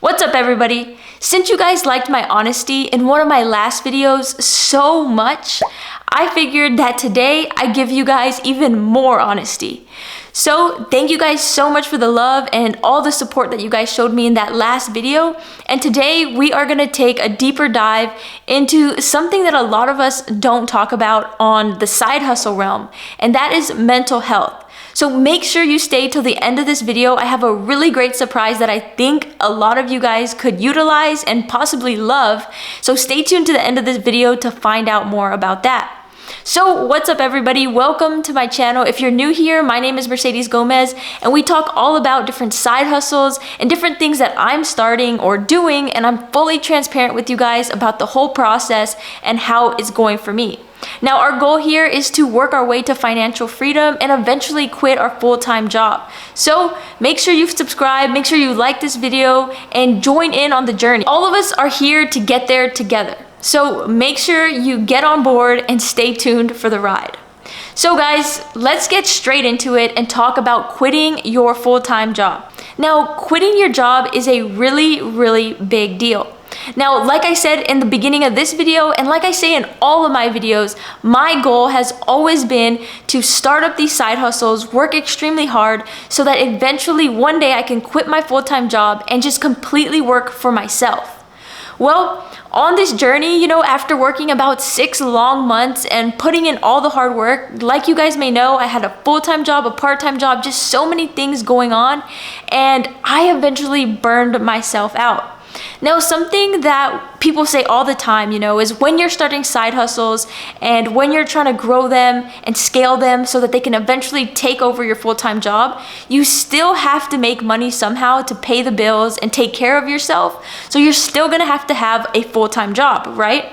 What's up, everybody? Since you guys liked my honesty in one of my last videos so much, I figured that today I give you guys even more honesty. So thank you guys so much for the love and all the support that you guys showed me in that last video. And today we are gonna take a deeper dive into something that a lot of us don't talk about on the side hustle realm, and that is mental health. So make sure you stay till the end of this video. I have a really great surprise that I think a lot of you guys could utilize and possibly love. So stay tuned to the end of this video to find out more about that. So what's up, everybody? Welcome to my channel. If you're new here, my name is Mercedes Gomez, and we talk all about different side hustles and different things that I'm starting or doing, and I'm fully transparent with you guys about the whole process and how it's going for me. Now, our goal here is to work our way to financial freedom and eventually quit our full-time job. So make sure you subscribe, make sure you like this video, and join in on the journey. All of us are here to get there together. So make sure you get on board and stay tuned for the ride. So guys, let's get straight into it and talk about quitting your full-time job. Now, quitting your job is a really big deal. Now, like I said in the beginning of this video, and like I say in all of my videos, my goal has always been to start up these side hustles, work extremely hard, so that eventually one day I can quit my full-time job and just completely work for myself. Well, on this journey, after working about 6 long months and putting in all the hard work, like you guys may know, I had a full-time job, a part-time job, just so many things going on, and I eventually burned myself out. Now, something that people say all the time, is when you're starting side hustles and when you're trying to grow them and scale them so that they can eventually take over your full-time job, you still have to make money somehow to pay the bills and take care of yourself. So you're still gonna have to have a full-time job, right?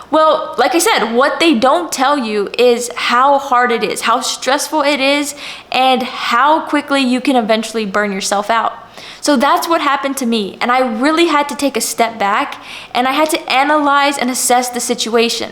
Well, like I said, what they don't tell you is how hard it is, how stressful it is, and how quickly you can eventually burn yourself out. So that's what happened to me, and I really had to take a step back and I had to analyze and assess the situation.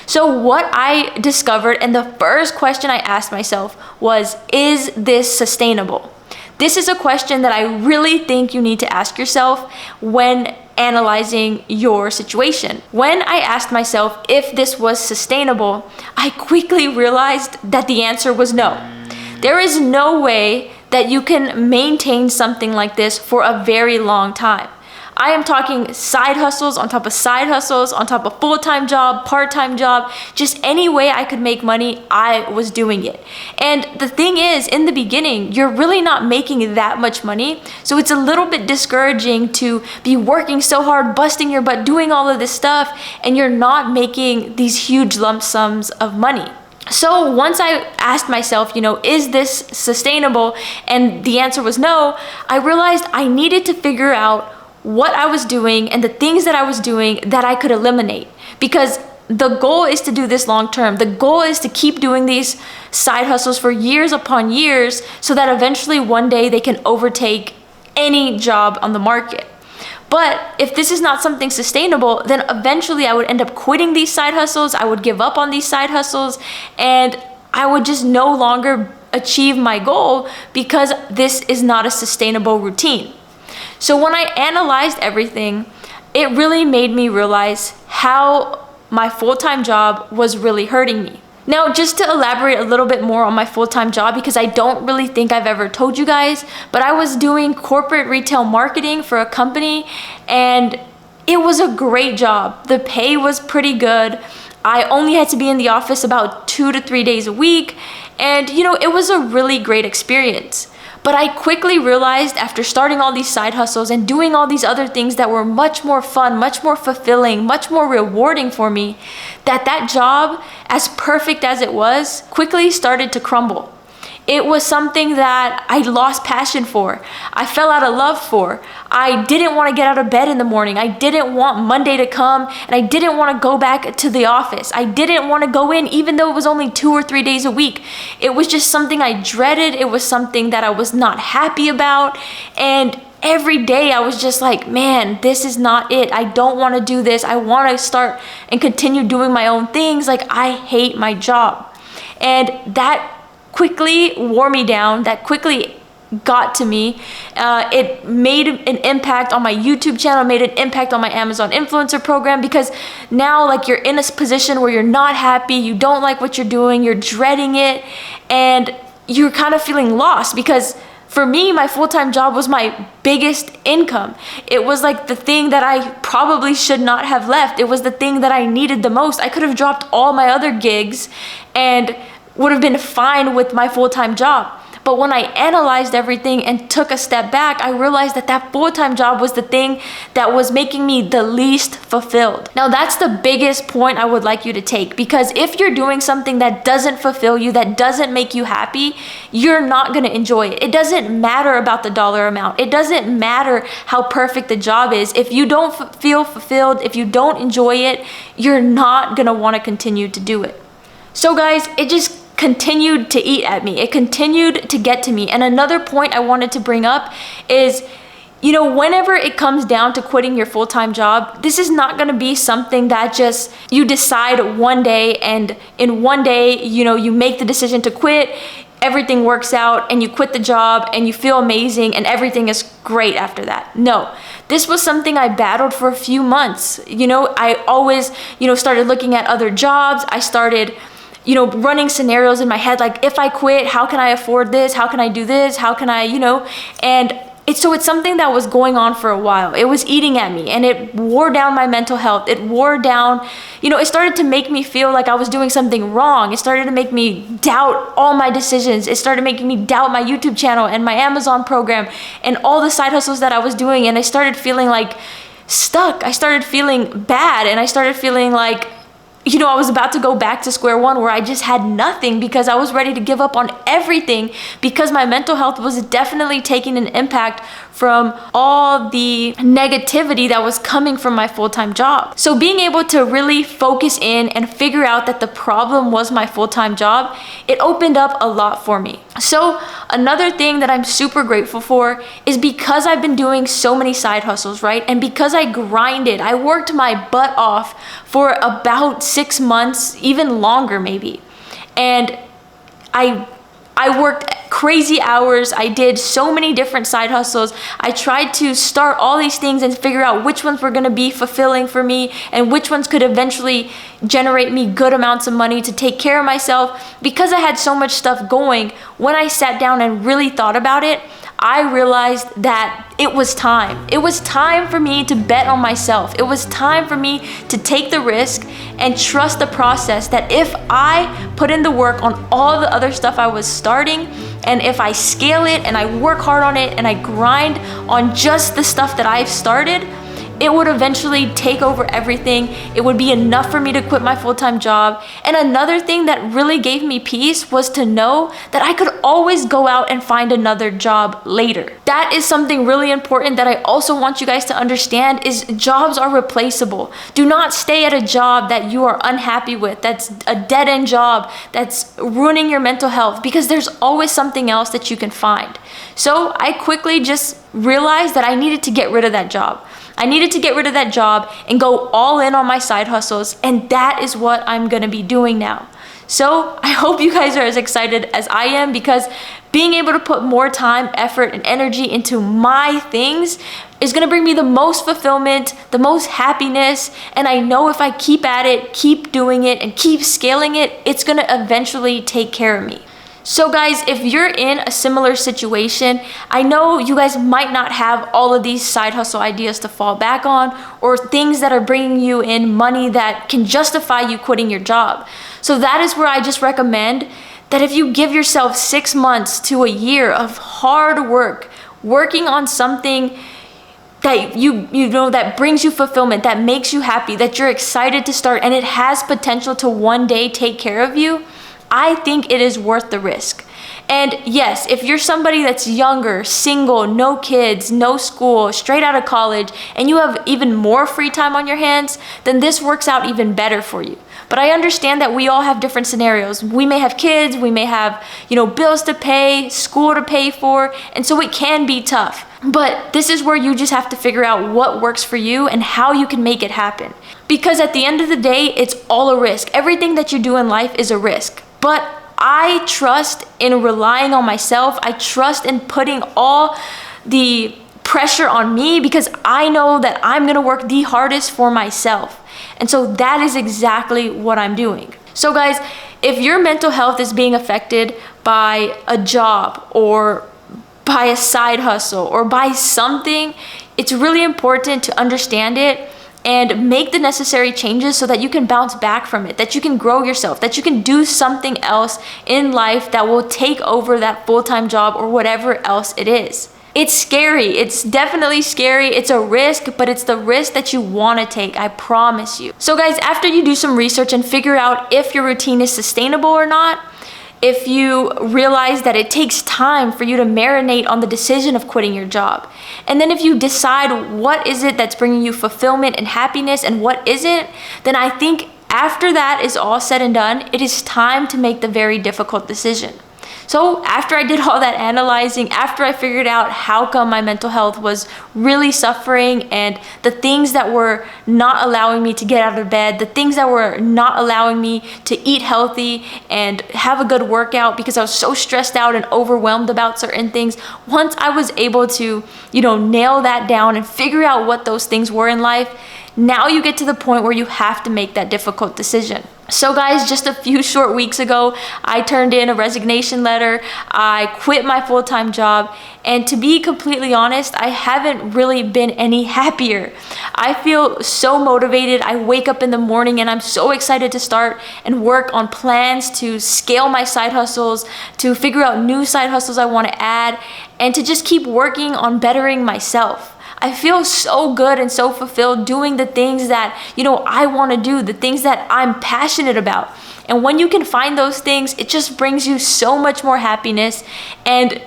So what I discovered, and the first question I asked myself was, is this sustainable? This is a question that I really think you need to ask yourself when analyzing your situation. When I asked myself if this was sustainable, I quickly realized that the answer was no. There is no way that you can maintain something like this for a very long time. I am talking side hustles on top of side hustles, on top of full-time job, part-time job, just any way I could make money, I was doing it. And the thing is, in the beginning, you're really not making that much money, so it's a little bit discouraging to be working so hard, busting your butt, doing all of this stuff, and you're not making these huge lump sums of money. So once I asked myself, is this sustainable? And the answer was no. I realized I needed to figure out what I was doing and the things that I was doing that I could eliminate, because the goal is to do this long term. The goal is to keep doing these side hustles for years upon years so that eventually one day they can overtake any job on the market. But if this is not something sustainable, then eventually I would end up quitting these side hustles, I would give up on these side hustles, and I would just no longer achieve my goal because this is not a sustainable routine. So when I analyzed everything, it really made me realize how my full-time job was really hurting me. Now, just to elaborate a little bit more on my full-time job, because I don't really think I've ever told you guys, but I was doing corporate retail marketing for a company, and it was a great job. The pay was pretty good. I only had to be in the office about 2 to 3 days a week, and it was a really great experience. But I quickly realized after starting all these side hustles and doing all these other things that were much more fun, much more fulfilling, much more rewarding for me, that job, as perfect as it was, quickly started to crumble. It was something that I lost passion for. I fell out of love for. I didn't want to get out of bed in the morning. I didn't want Monday to come, and I didn't want to go back to the office. I didn't want to go in even though it was only 2 or 3 days a week. It was just something I dreaded. It was something that I was not happy about. And every day I was just like, man, this is not it. I don't want to do this. I want to start and continue doing my own things. Like, I hate my job. And that quickly wore me down. That quickly got to me. It made an impact on my YouTube channel, made an impact on my Amazon influencer program, because now like you're in a position where you're not happy, you don't like what you're doing, you're dreading it, and you're kind of feeling lost. Because for me, my full-time job was my biggest income. It was like the thing that I probably should not have left. It was the thing that I needed the most. I could have dropped all my other gigs and would have been fine with my full-time job. But when I analyzed everything and took a step back, I realized that that full-time job was the thing that was making me the least fulfilled. Now that's the biggest point I would like you to take, because if you're doing something that doesn't fulfill you, that doesn't make you happy, you're not gonna enjoy it. It doesn't matter about the dollar amount. It doesn't matter how perfect the job is. If you don't feel fulfilled, if you don't enjoy it, you're not gonna wanna continue to do it. So guys, it just continued to eat at me. It continued to get to me. And another point I wanted to bring up is, you know, whenever it comes down to quitting your full-time job, this is not going to be something that just you decide one day, and in one day, you know, you make the decision to quit, everything works out, and you quit the job and you feel amazing and everything is great after that. No. This was something I battled for a few months. You know, I always, you know, started looking at other jobs. I started, you know, running scenarios in my head, like, if I quit, how can I afford this? How can I do this? How can I, you know, and it's something that was going on for a while. It was eating at me and it wore down my mental health. It wore down, you know, it started to make me feel like I was doing something wrong. It started to make me doubt all my decisions. It started making me doubt my YouTube channel and my Amazon program and all the side hustles that I was doing. And I started feeling like stuck. I started feeling bad, and I started feeling like, you know, I was about to go back to square one, where I just had nothing, because I was ready to give up on everything, because my mental health was definitely taking an impact from all the negativity that was coming from my full-time job. So being able to really focus in and figure out that the problem was my full-time job, it opened up a lot for me. So another thing that I'm super grateful for is, because I've been doing so many side hustles, right? And because I grinded, I worked my butt off for about 6 months, even longer maybe. And I worked crazy hours. I did so many different side hustles. I tried to start all these things and figure out which ones were gonna be fulfilling for me and which ones could eventually generate me good amounts of money to take care of myself. Because I had so much stuff going, when I sat down and really thought about it, I realized that it was time. It was time for me to bet on myself. It was time for me to take the risk and trust the process, that if I put in the work on all the other stuff I was starting, and if I scale it and I work hard on it and I grind on just the stuff that I've started, it would eventually take over everything. It would be enough for me to quit my full-time job. And another thing that really gave me peace was to know that I could always go out and find another job later. That is something really important that I also want you guys to understand, is jobs are replaceable. Do not stay at a job that you are unhappy with, that's a dead-end job, that's ruining your mental health, because there's always something else that you can find. So I quickly just realized that I needed to get rid of that job. I needed to get rid of that job and go all in on my side hustles, and that is what I'm gonna be doing now. So I hope you guys are as excited as I am, because being able to put more time, effort, and energy into my things is gonna bring me the most fulfillment, the most happiness, and I know if I keep at it, keep doing it, and keep scaling it, it's gonna eventually take care of me. So guys, if you're in a similar situation, I know you guys might not have all of these side hustle ideas to fall back on, or things that are bringing you in money that can justify you quitting your job. So that is where I just recommend that if you give yourself 6 months to a year of hard work, working on something that you know that brings you fulfillment, that makes you happy, that you're excited to start, and it has potential to one day take care of you, I think it is worth the risk. And yes, if you're somebody that's younger, single, no kids, no school, straight out of college, and you have even more free time on your hands, then this works out even better for you. But I understand that we all have different scenarios. We may have kids, we may have, you know, bills to pay, school to pay for, and so it can be tough. But this is where you just have to figure out what works for you and how you can make it happen. Because at the end of the day, it's all a risk. Everything that you do in life is a risk. But I trust in relying on myself. I trust in putting all the pressure on me because I know that I'm gonna work the hardest for myself. And so that is exactly what I'm doing. So guys, if your mental health is being affected by a job or by a side hustle or by something, it's really important to understand it and make the necessary changes so that you can bounce back from it, that you can grow yourself, that you can do something else in life that will take over that full-time job or whatever else it is. It's scary. It's definitely scary. It's a risk, but it's the risk that you want to take, I promise you. So guys, after you do some research and figure out if your routine is sustainable or not, if you realize that it takes time for you to marinate on the decision of quitting your job, and then if you decide what is it that's bringing you fulfillment and happiness and what isn't, then I think after that is all said and done, it is time to make the very difficult decision. So after I did all that analyzing, after I figured out how come my mental health was really suffering and the things that were not allowing me to get out of bed, the things that were not allowing me to eat healthy and have a good workout because I was so stressed out and overwhelmed about certain things, once I was able to, nail that down and figure out what those things were in life, now you get to the point where you have to make that difficult decision. So guys, just a few short weeks ago, I turned in a resignation letter. I quit my full-time job. And to be completely honest, I haven't really been any happier. I feel so motivated. I wake up in the morning and I'm so excited to start and work on plans to scale my side hustles, to figure out new side hustles I want to add, and to just keep working on bettering myself. I feel so good and so fulfilled doing the things that, I want to do, the things that I'm passionate about. And when you can find those things, it just brings you so much more happiness. And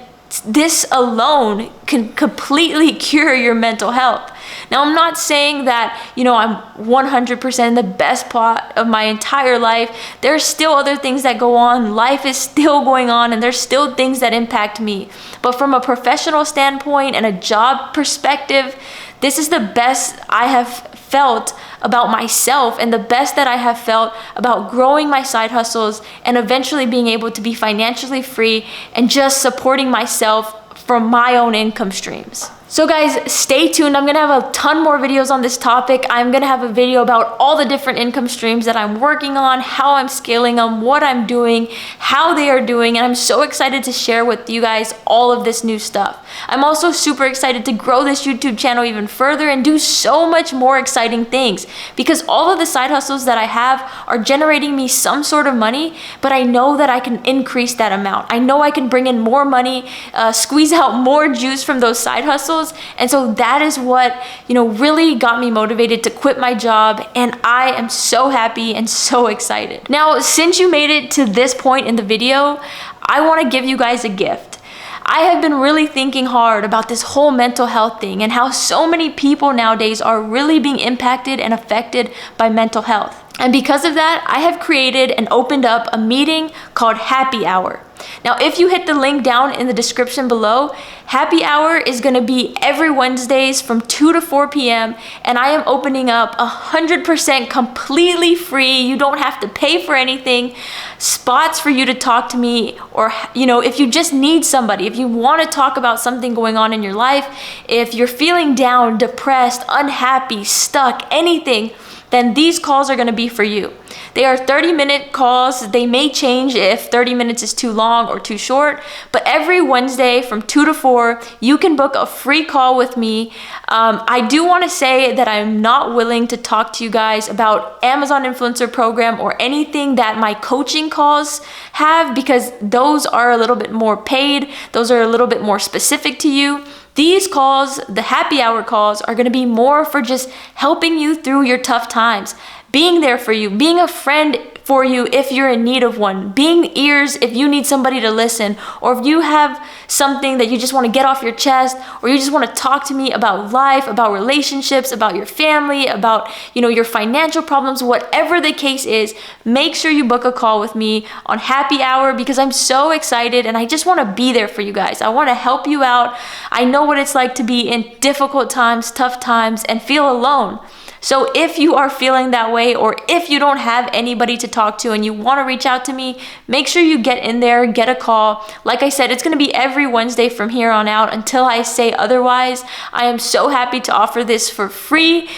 this alone can completely cure your mental health. Now, I'm not saying that, I'm 100% in the best part of my entire life. There's still other things that go on. Life is still going on and there's still things that impact me. But from a professional standpoint and a job perspective, this is the best I have felt about myself and the best that I have felt about growing my side hustles and eventually being able to be financially free and just supporting myself from my own income streams. So guys, stay tuned. I'm gonna have a ton more videos on this topic. I'm gonna have a video about all the different income streams that I'm working on, how I'm scaling them, what I'm doing, how they are doing, and I'm so excited to share with you guys all of this new stuff. I'm also super excited to grow this YouTube channel even further and do so much more exciting things because all of the side hustles that I have are generating me some sort of money, but I know that I can increase that amount. I know I can bring in more money, squeeze out more juice from those side hustles. And so that is what, really got me motivated to quit my job. And I am so happy and so excited. Now, since you made it to this point in the video, I want to give you guys a gift. I have been really thinking hard about this whole mental health thing and how so many people nowadays are really being impacted and affected by mental health. And because of that, I have created and opened up a meeting called Happy Hour. Now, if you hit the link down in the description below, Happy Hour is going to be every Wednesdays from 2 to 4 p.m. And I am opening up 100% completely free. You don't have to pay for anything. Spots for you to talk to me, or, if you just need somebody, if you want to talk about something going on in your life, if you're feeling down, depressed, unhappy, stuck, anything, then these calls are going to be for you. They are 30-minute calls. They may change if 30 minutes is too long or too short, but every Wednesday from 2 to 4, you can book a free call with me. I do want to say that I'm not willing to talk to you guys about Amazon Influencer Program or anything that my coaching calls have, because those are a little bit more paid. Those are a little bit more specific to you. These calls, the happy hour calls, are going to be more for just helping you through your tough times, being there for you, being a friend for you if you're in need of one, being ears if you need somebody to listen, or if you have something that you just want to get off your chest, or you just want to talk to me about life, about relationships, about your family, about, your financial problems, whatever the case is. Make sure you book a call with me on Happy Hour because I'm so excited and I just want to be there for you guys. I want to help you out. I know what it's like to be in difficult times, tough times, and feel alone. So if you are feeling that way, or if you don't have anybody to talk to and you want to reach out to me, make sure you get in there, get a call. Like I said, it's going to be every Wednesday from here on out until I say otherwise. I am so happy to offer this for free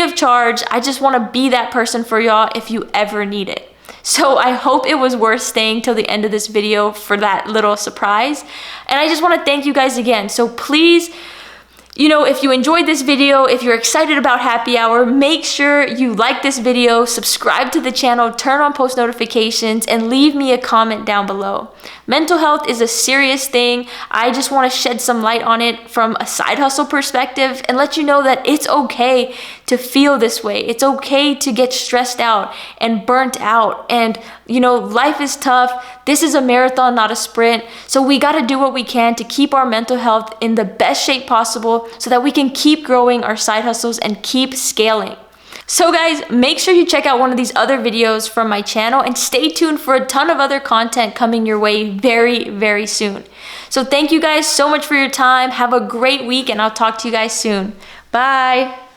of charge. I just want to be that person for y'all if you ever need it. So I hope it was worth staying till the end of this video for that little surprise. And I just want to thank you guys again. So please, if you enjoyed this video, if you're excited about happy hour, make sure you like this video, subscribe to the channel, turn on post notifications, and leave me a comment down below. Mental health is a serious thing. I just want to shed some light on it from a side hustle perspective and let you know that it's okay to feel this way. It's okay to get stressed out and burnt out. And, life is tough. This is a marathon, not a sprint. So we got to do what we can to keep our mental health in the best shape possible so that we can keep growing our side hustles and keep scaling. So guys, make sure you check out one of these other videos from my channel and stay tuned for a ton of other content coming your way very, very soon. So thank you guys so much for your time. Have a great week and I'll talk to you guys soon. Bye.